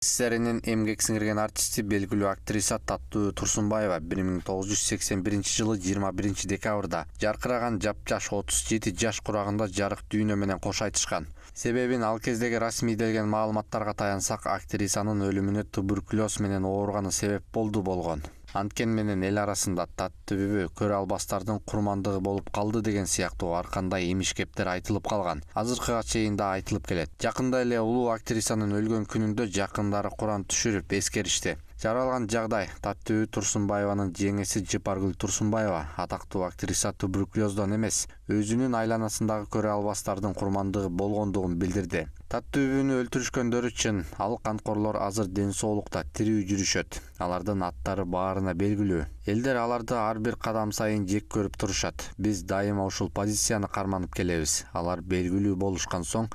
СССР'нин эмгек сиңирген артисти, белгилүү актриса Таттуу Турсунбаева 1981 жылы 21 декабрда жаркыраган жапжаш 37 жаш курагында жарык дүйнө менен кош айтышкан. Себебин ал кездеги расмийделген маалыматтарга таянсак, актрисанын өлүмүнө туберкулез менен ооруганы себеп болгон. Анткен менен эл арасында таттүбү көрө албастардын курмандыгы болуп калды деген сыяктуу ар кандай эмиш-кептер айтылып калган. Азыркыга чейин да айтылып келет. Жакында эле улуу актрисанын өлгөн күнүндө жакындары Куран түшүрүп эскеришти. Жаралган жагдай Таттуу Турсунбаеванын жеңеси Жыпаргүл Турсунбаева атактуу актриса туберкулездон эмес, өзүнүн айланасындагы көрө албастардын курмандыгы болгондугун билдирди. Таттүүнү өлтүрүшкөндөрү чын, ал канкорлор азыр ден соолукта тирүү жүрүшөт. Алардын аттары баарына белгилүү. Элдер аларды ар бир кадам сайын жек көрүп турушат. Биз дайыма ушул позицияны карманып келебиз. Алар белгилүү болушкан соң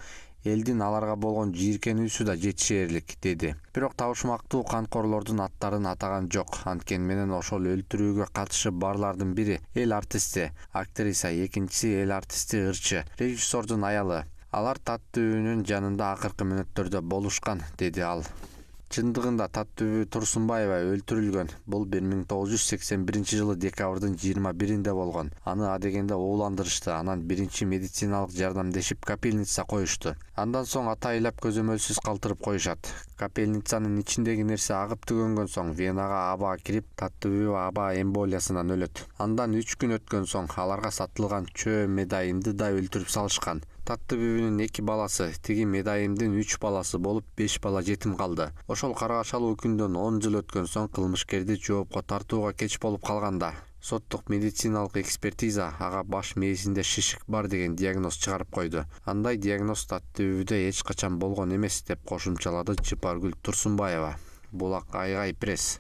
элдин аларга болгон жийиркенүүсү да жетишээрлик, деди. Бирок табышмактуу канкорлордун аттарын атаган жок. Анткен менен ошол өлтүрүүгө катышы барлардын бири эл артисти, актриса, экинчиси эл артисти ырчы, режиссердун аялы. Алар Таттүүнүн жанында акыркы мүнөттөрдө болушкан, деди ал. Чындыгында Таттуу Турсунбаева өлтүрүлгөн. Бул 1981 жылы декабрдын 21-inde болгон. Аны адегенде ууландырышты. Анан биринчи медициналык жардамдешип капельница коюшту. Андан соң атайылап көзөмөлсүз калтырып коюшат. Капельницанын ичиндеги нерсе агып түгөнгөн соң венага аба кирип, Таттуу аба эмболиясынан өлөт. Андан 3 күн өткөн соң аларга сатылган чөө медайымды да өлтүрүп салышкан. Таттүүнүн 2 баласы, тиги медайымдын 3 баласы болуп 5 бала жетим калды. Ошол каргашалуу күндөн 10 жыл өткөн соң кылмышкерди жоопко тартууга кеч болуп калганда, соттук медициналык экспертиза ага баш мээсинде шишик бар деген диагноз чыгарып койду. Андай диагноз Таттүүдө эч качан болгон эмес, деп кошумчалады Жыпаргүл Турсунбаева. Булак Айгай пресс.